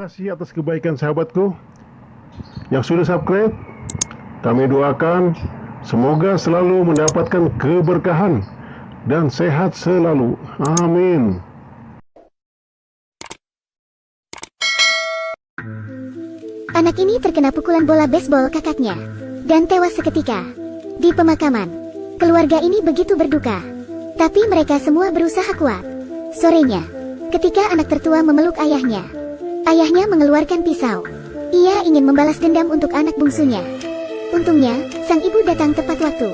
Terima kasih atas kebaikan sahabatku yang sudah subscribe. Kami doakan semoga selalu mendapatkan keberkahan dan sehat selalu. Amin. Anak ini terkena pukulan bola baseball kakaknya dan tewas seketika di pemakaman. Keluarga ini begitu berduka, tapi mereka semua berusaha kuat. Sorenya, ketika anak tertua memeluk ayahnya, ayahnya mengeluarkan pisau. Ia ingin membalas dendam untuk anak bungsunya. Untungnya, sang ibu datang tepat waktu.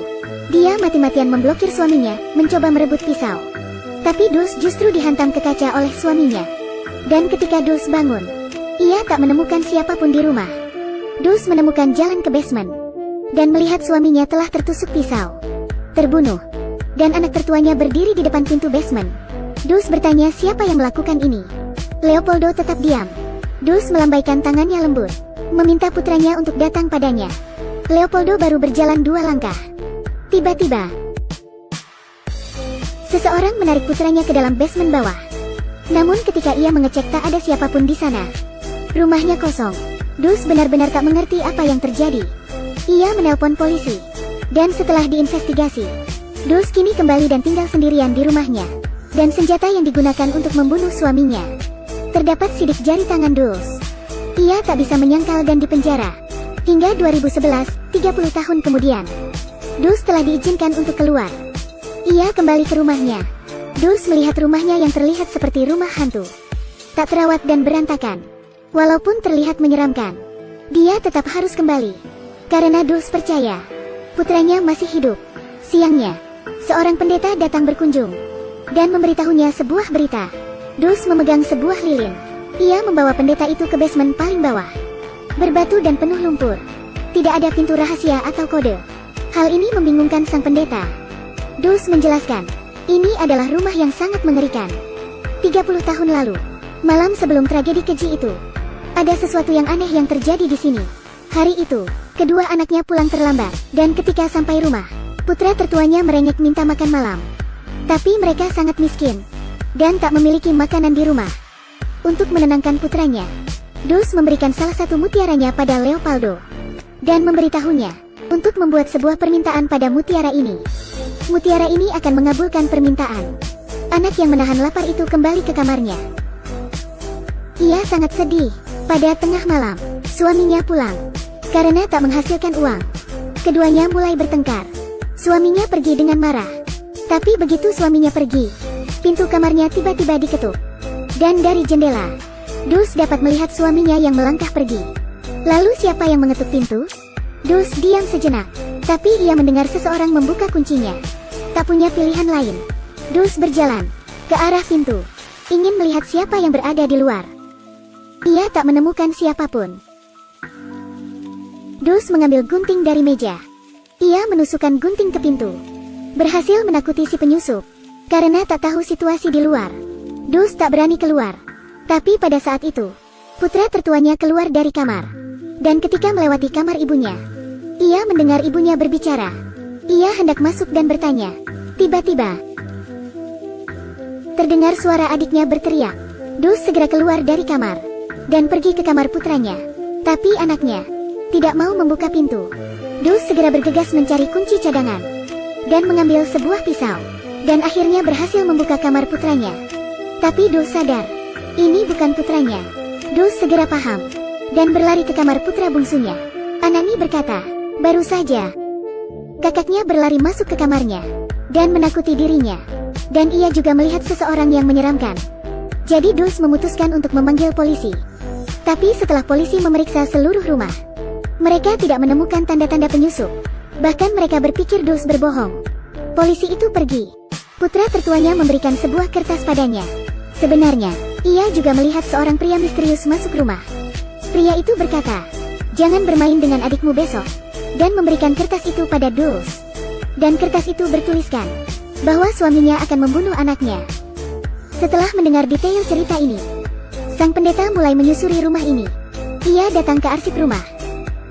Dia mati-matian memblokir suaminya, mencoba merebut pisau. Tapi Dus justru dihantam ke kaca oleh suaminya. Dan ketika Dus bangun, ia tak menemukan siapapun di rumah. Dus menemukan jalan ke basement dan melihat suaminya telah tertusuk pisau, terbunuh. Dan anak tertuanya berdiri di depan pintu basement. Dus bertanya siapa yang melakukan ini. Leopoldo tetap diam. Dus melambaikan tangannya lembut, meminta putranya untuk datang padanya. Leopoldo baru berjalan 2 langkah. Tiba-tiba, seseorang menarik putranya ke dalam basement bawah. Namun ketika ia mengecek tak ada siapapun di sana. Rumahnya kosong. Dus benar-benar tak mengerti apa yang terjadi. Ia menelpon polisi. Dan setelah diinvestigasi, Dus kini kembali dan tinggal sendirian di rumahnya. Dan senjata yang digunakan untuk membunuh suaminya, terdapat sidik jari tangan Dus. Ia tak bisa menyangkal dan dipenjara. Hingga 2011, 30 tahun kemudian, Dus telah diizinkan untuk keluar. Ia kembali ke rumahnya. Dus melihat rumahnya yang terlihat seperti rumah hantu. Tak terawat dan berantakan. Walaupun terlihat menyeramkan, dia tetap harus kembali. Karena Dus percaya, putranya masih hidup. Siangnya, seorang pendeta datang berkunjung dan memberitahunya sebuah berita. Dus memegang sebuah lilin. Ia membawa pendeta itu ke basement paling bawah, berbatu dan penuh lumpur. Tidak ada pintu rahasia atau kode. Hal ini membingungkan sang pendeta. Dus menjelaskan, ini adalah rumah yang sangat mengerikan. 30 tahun lalu, malam sebelum tragedi keji itu, ada sesuatu yang aneh yang terjadi di sini. Hari itu, kedua anaknya pulang terlambat, dan ketika sampai rumah, putra tertuanya merengek minta makan malam. Tapi mereka sangat miskin dan tak memiliki makanan di rumah. Untuk menenangkan putranya, Dus memberikan salah satu mutiaranya pada Leopoldo dan memberitahunya untuk membuat sebuah permintaan pada mutiara ini. Mutiara ini akan mengabulkan permintaan. Anak yang menahan lapar itu kembali ke kamarnya. Ia sangat sedih. Pada tengah malam, suaminya pulang karena tak menghasilkan uang. Keduanya mulai bertengkar. Suaminya pergi dengan marah. Tapi begitu suaminya pergi, pintu kamarnya tiba-tiba diketuk. Dan dari jendela, Dus dapat melihat suaminya yang melangkah pergi. Lalu siapa yang mengetuk pintu? Dus diam sejenak, tapi ia mendengar seseorang membuka kuncinya. Tak punya pilihan lain, Dus berjalan ke arah pintu, ingin melihat siapa yang berada di luar. Ia tak menemukan siapapun. Dus mengambil gunting dari meja. Ia menusukkan gunting ke pintu. Berhasil menakuti si penyusup. Karena tak tahu situasi di luar, Dus tak berani keluar. Tapi pada saat itu, putra tertuanya keluar dari kamar. Dan ketika melewati kamar ibunya, ia mendengar ibunya berbicara. Ia hendak masuk dan bertanya. Tiba-tiba, terdengar suara adiknya berteriak. Dus segera keluar dari kamar dan pergi ke kamar putranya. Tapi anaknya tidak mau membuka pintu. Dus segera bergegas mencari kunci cadangan dan mengambil sebuah pisau, dan akhirnya berhasil membuka kamar putranya. Tapi Dus sadar, ini bukan putranya. Dus segera paham, dan berlari ke kamar putra bungsunya. Anani berkata, baru saja. Kakaknya berlari masuk ke kamarnya, dan menakuti dirinya. Dan ia juga melihat seseorang yang menyeramkan. Jadi Dus memutuskan untuk memanggil polisi. Tapi setelah polisi memeriksa seluruh rumah, mereka tidak menemukan tanda-tanda penyusup. Bahkan mereka berpikir Dus berbohong. Polisi itu pergi. Putra tertuanya memberikan sebuah kertas padanya. Sebenarnya, ia juga melihat seorang pria misterius masuk rumah. Pria itu berkata, jangan bermain dengan adikmu besok, dan memberikan kertas itu pada Dus. Dan kertas itu bertuliskan bahwa suaminya akan membunuh anaknya. Setelah mendengar detail cerita ini, sang pendeta mulai menyusuri rumah ini. Ia datang ke arsip rumah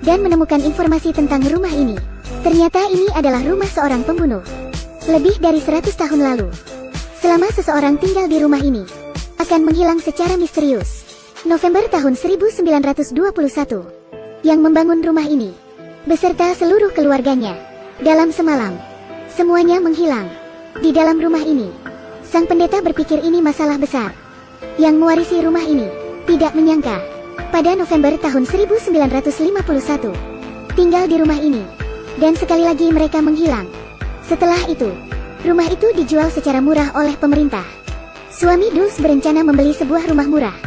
dan menemukan informasi tentang rumah ini. Ternyata ini adalah rumah seorang pembunuh. Lebih dari 100 tahun lalu, selama seseorang tinggal di rumah ini, akan menghilang secara misterius. November tahun 1921, yang membangun rumah ini, beserta seluruh keluarganya. Dalam semalam, semuanya menghilang. Di dalam rumah ini, sang pendeta berpikir ini masalah besar. Yang mewarisi rumah ini, tidak menyangka, pada November tahun 1951, tinggal di rumah ini, dan sekali lagi mereka menghilang. Setelah itu, rumah itu dijual secara murah oleh pemerintah. Suami Dulce berencana membeli sebuah rumah murah.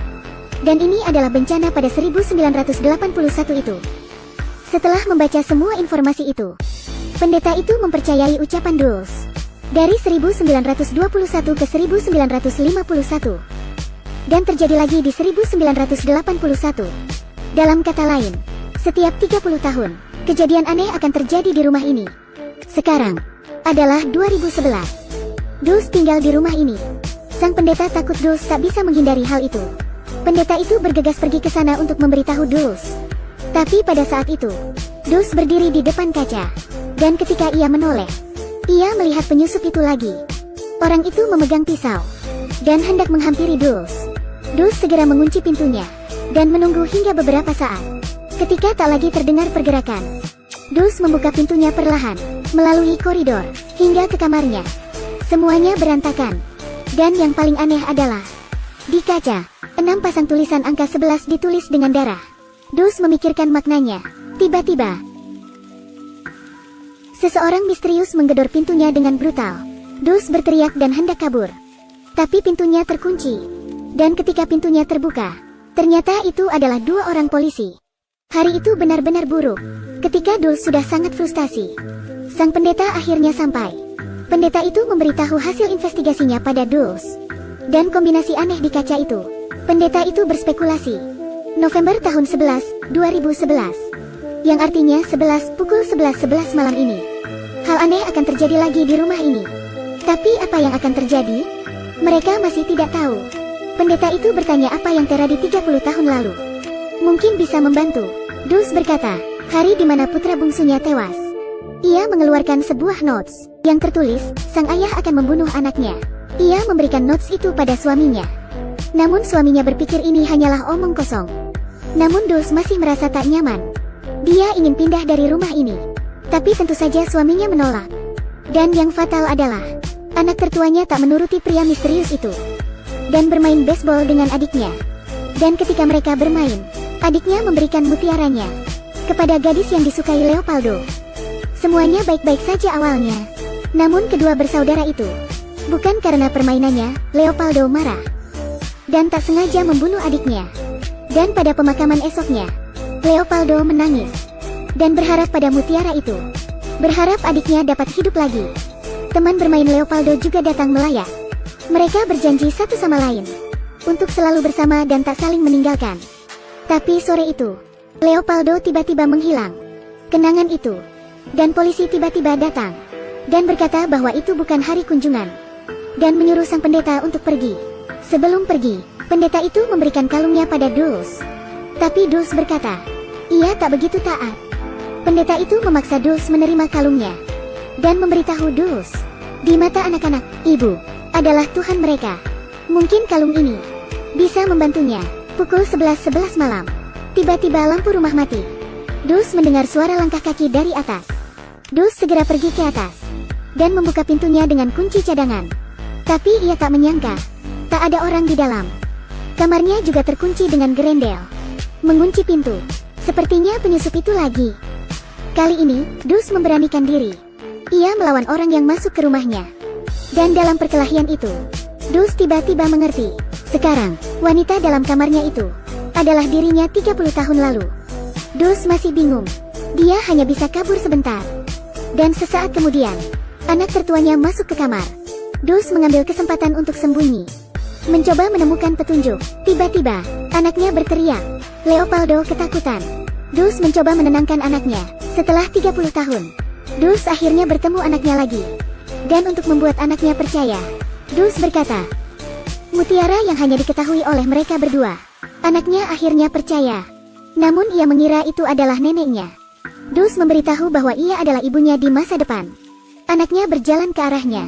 Dan ini adalah bencana pada 1981 itu. Setelah membaca semua informasi itu, pendeta itu mempercayai ucapan Dulce. Dari 1921 ke 1951. Dan terjadi lagi di 1981. Dalam kata lain, setiap 30 tahun, kejadian aneh akan terjadi di rumah ini. Sekarang, adalah 2011. Dulce tinggal di rumah ini. Sang pendeta takut Dulce tak bisa menghindari hal itu. Pendeta itu bergegas pergi ke sana untuk memberitahu Dulce. Tapi pada saat itu, Dulce berdiri di depan kaca. Dan ketika ia menoleh, ia melihat penyusup itu lagi. Orang itu memegang pisau dan hendak menghampiri Dulce. Dulce segera mengunci pintunya dan menunggu hingga beberapa saat. Ketika tak lagi terdengar pergerakan, Dulce membuka pintunya perlahan melalui koridor hingga ke kamarnya. Semuanya berantakan. Dan yang paling aneh adalah di kaca, 6 pasang tulisan angka 11 ditulis dengan darah. Dulce memikirkan maknanya. Tiba-tiba, seseorang misterius menggedor pintunya dengan brutal. Dulce berteriak dan hendak kabur. Tapi pintunya terkunci. Dan ketika pintunya terbuka, ternyata itu adalah 2 orang polisi. Hari itu benar-benar buruk. Ketika Dulce sudah sangat frustasi, sang pendeta akhirnya sampai. Pendeta itu memberitahu hasil investigasinya pada Dulce. Dan kombinasi aneh di kaca itu. Pendeta itu berspekulasi. November tahun 2011. Yang artinya 11 pukul 11.11 malam ini. Hal aneh akan terjadi lagi di rumah ini. Tapi apa yang akan terjadi? Mereka masih tidak tahu. Pendeta itu bertanya apa yang terjadi 30 tahun lalu. Mungkin bisa membantu. Dulce berkata, hari di mana putra bungsunya tewas. Ia mengeluarkan sebuah notes yang tertulis, sang ayah akan membunuh anaknya. Ia memberikan notes itu pada suaminya. Namun suaminya berpikir ini hanyalah omong kosong. Namun Dulce masih merasa tak nyaman. Dia ingin pindah dari rumah ini. Tapi tentu saja suaminya menolak. Dan yang fatal adalah, anak tertuanya tak menuruti pria misterius itu. Dan bermain baseball dengan adiknya. Dan ketika mereka bermain, adiknya memberikan mutiaranya kepada gadis yang disukai Leopoldo. Semuanya baik-baik saja awalnya. Namun kedua bersaudara itu, bukan karena permainannya, Leopoldo marah. Dan tak sengaja membunuh adiknya. Dan pada pemakaman esoknya, Leopoldo menangis. Dan berharap pada mutiara itu. Berharap adiknya dapat hidup lagi. Teman bermain Leopoldo juga datang melayat. Mereka berjanji satu sama lain untuk selalu bersama dan tak saling meninggalkan. Tapi sore itu, Leopoldo tiba-tiba menghilang. Kenangan itu. Dan polisi tiba-tiba datang dan berkata bahwa itu bukan hari kunjungan, dan menyuruh sang pendeta untuk pergi. Sebelum pergi, pendeta itu memberikan kalungnya pada Dulce. Tapi Dulce berkata, ia tak begitu taat. Pendeta itu memaksa Dulce menerima kalungnya dan memberitahu Dulce, di mata anak-anak, ibu adalah Tuhan mereka. Mungkin kalung ini bisa membantunya. Pukul 11.11 malam, tiba-tiba lampu rumah mati. Dulce mendengar suara langkah kaki dari atas. Dulce segera pergi ke atas dan membuka pintunya dengan kunci cadangan. Tapi ia tak menyangka, tak ada orang di dalam. Kamarnya juga terkunci dengan gerendel. Mengunci pintu. Sepertinya penyusup itu lagi. Kali ini, Dulce memberanikan diri. Ia melawan orang yang masuk ke rumahnya. Dan dalam perkelahian itu, Dulce tiba-tiba mengerti. Sekarang, wanita dalam kamarnya itu adalah dirinya 30 tahun lalu. Dulce masih bingung. Dia hanya bisa kabur sebentar. Dan sesaat kemudian, anak tertuanya masuk ke kamar. Dulce mengambil kesempatan untuk sembunyi. Mencoba menemukan petunjuk. Tiba-tiba, anaknya berteriak. Leopoldo ketakutan. Dulce mencoba menenangkan anaknya. Setelah 30 tahun, Dulce akhirnya bertemu anaknya lagi. Dan untuk membuat anaknya percaya, Dulce berkata, mutiara yang hanya diketahui oleh mereka berdua. Anaknya akhirnya percaya. Namun ia mengira itu adalah neneknya. Dulce memberitahu bahwa ia adalah ibunya di masa depan. Anaknya berjalan ke arahnya,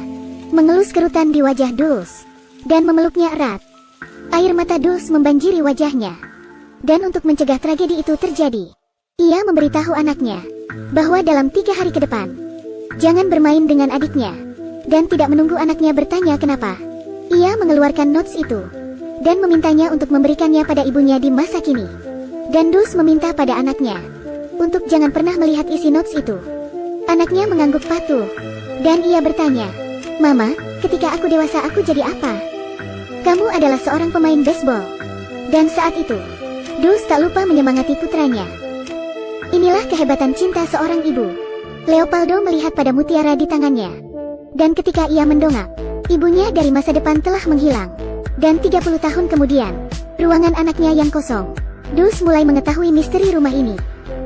mengelus kerutan di wajah Dulce, dan memeluknya erat. Air mata Dulce membanjiri wajahnya. Dan untuk mencegah tragedi itu terjadi, ia memberitahu anaknya bahwa dalam 3 hari ke depan, jangan bermain dengan adiknya. Dan tidak menunggu anaknya bertanya kenapa, ia mengeluarkan notes itu dan memintanya untuk memberikannya pada ibunya di masa kini. Dan Dulce meminta pada anaknya untuk jangan pernah melihat isi notes itu. Anaknya mengangguk patuh, dan ia bertanya, "Mama, ketika aku dewasa aku jadi apa?" "Kamu adalah seorang pemain baseball." Dan saat itu, Dulce tak lupa menyemangati putranya. Inilah kehebatan cinta seorang ibu. Leopoldo melihat pada mutiara di tangannya. Dan ketika ia mendongak, ibunya dari masa depan telah menghilang. Dan 30 tahun kemudian, ruangan anaknya yang kosong, Dulce mulai mengetahui misteri rumah ini.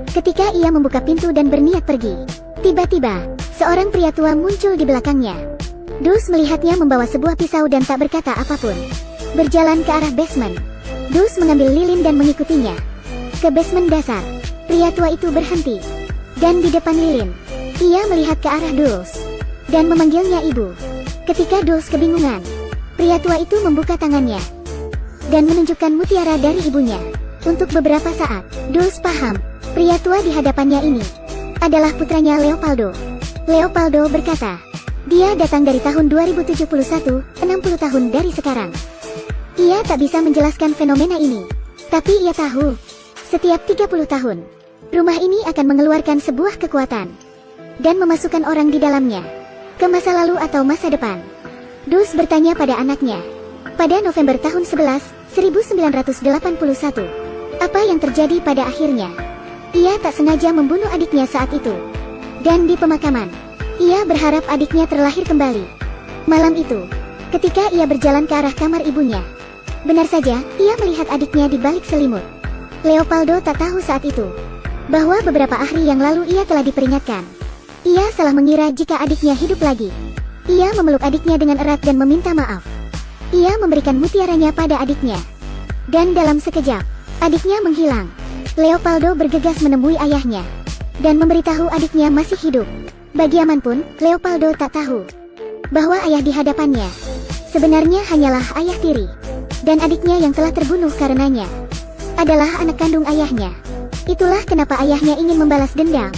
Ketika ia membuka pintu dan berniat pergi, tiba-tiba, seorang pria tua muncul di belakangnya. Dulce melihatnya membawa sebuah pisau dan tak berkata apapun. Berjalan ke arah basement, Dulce mengambil lilin dan mengikutinya ke basement dasar. Pria tua itu berhenti, dan di depan lilin, ia melihat ke arah Dulce dan memanggilnya ibu. Ketika Dulce kebingungan, pria tua itu membuka tangannya dan menunjukkan mutiara dari ibunya. Untuk beberapa saat, Dulce paham, pria tua di hadapannya ini adalah putranya Leopoldo. Leopoldo berkata, dia datang dari tahun 2071, 60 tahun dari sekarang. Ia tak bisa menjelaskan fenomena ini, tapi ia tahu, setiap 30 tahun, rumah ini akan mengeluarkan sebuah kekuatan dan memasukkan orang di dalamnya ke masa lalu atau masa depan. Dulce bertanya pada anaknya, pada November tahun 1981, apa yang terjadi pada akhirnya? Ia tak sengaja membunuh adiknya saat itu. Dan di pemakaman, ia berharap adiknya terlahir kembali. Malam itu, ketika ia berjalan ke arah kamar ibunya, benar saja, ia melihat adiknya di balik selimut. Leopoldo tak tahu saat itu bahwa beberapa hari yang lalu ia telah diperingatkan. Ia salah mengira jika adiknya hidup lagi. Ia memeluk adiknya dengan erat dan meminta maaf. Ia memberikan mutiaranya pada adiknya. Dan dalam sekejap, adiknya menghilang. Leopoldo bergegas menemui ayahnya dan memberitahu adiknya masih hidup. Bagaimanapun, Leopoldo tak tahu bahwa ayah di hadapannya sebenarnya hanyalah ayah tiri, dan adiknya yang telah terbunuh karenanya adalah anak kandung ayahnya. Itulah kenapa ayahnya ingin membalas dendam.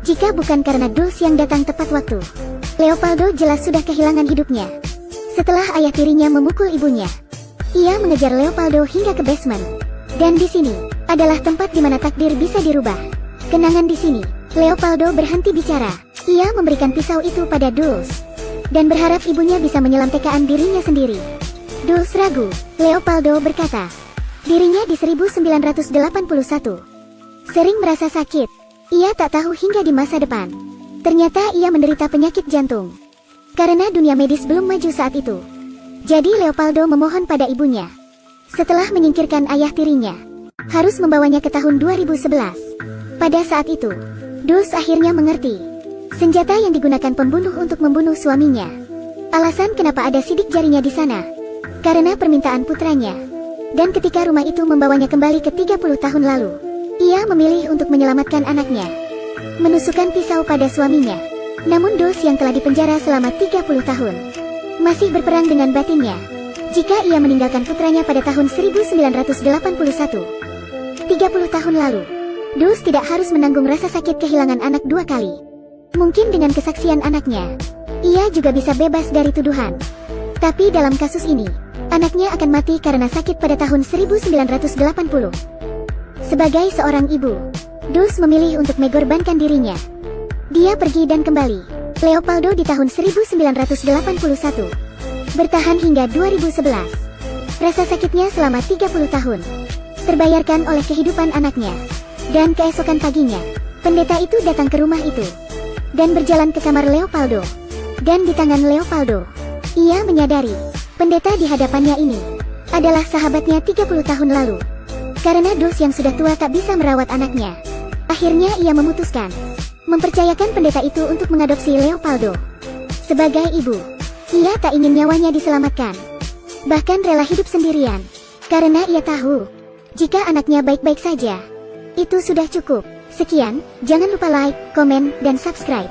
Jika bukan karena Dulce yang datang tepat waktu, Leopoldo jelas sudah kehilangan hidupnya. Setelah ayah tirinya memukul ibunya, ia mengejar Leopoldo hingga ke basement. Dan di sini adalah tempat di mana takdir bisa dirubah. Kenangan di sini, Leopoldo berhenti bicara. Ia memberikan pisau itu pada Dulce dan berharap ibunya bisa menyelamtekkan dirinya sendiri. Dulce ragu. Leopoldo berkata, dirinya di 1981 sering merasa sakit. Ia tak tahu hingga di masa depan, ternyata ia menderita penyakit jantung. Karena dunia medis belum maju saat itu, jadi Leopoldo memohon pada ibunya, setelah menyingkirkan ayah tirinya, harus membawanya ke tahun 2011. Pada saat itu, Dulce akhirnya mengerti senjata yang digunakan pembunuh untuk membunuh suaminya. Alasan kenapa ada sidik jarinya di sana, karena permintaan putranya. Dan ketika rumah itu membawanya kembali ke 30 tahun lalu, ia memilih untuk menyelamatkan anaknya, menusukkan pisau pada suaminya. Namun Dulce yang telah dipenjara selama 30 tahun, masih berperang dengan batinnya. Jika ia meninggalkan putranya pada tahun 1981, 30 tahun lalu, Dulce tidak harus menanggung rasa sakit kehilangan anak 2 kali. Mungkin dengan kesaksian anaknya, ia juga bisa bebas dari tuduhan. Tapi dalam kasus ini, anaknya akan mati karena sakit pada tahun 1980. Sebagai seorang ibu, Dulce memilih untuk mengorbankan dirinya. Dia pergi dan kembali. Leopoldo di tahun 1981. Bertahan hingga 2011. Rasa sakitnya selama 30 tahun terbayarkan oleh kehidupan anaknya. Dan keesokan paginya, pendeta itu datang ke rumah itu dan berjalan ke kamar Leopoldo. Dan di tangan Leopoldo, ia menyadari pendeta di hadapannya ini adalah sahabatnya 30 tahun lalu. Karena Dulce yang sudah tua tak bisa merawat anaknya, akhirnya ia memutuskan mempercayakan pendeta itu untuk mengadopsi Leopoldo. Sebagai ibu, ia tak ingin nyawanya diselamatkan, bahkan rela hidup sendirian, karena ia tahu, jika anaknya baik-baik saja, itu sudah cukup. Sekian, jangan lupa like, komen, dan subscribe.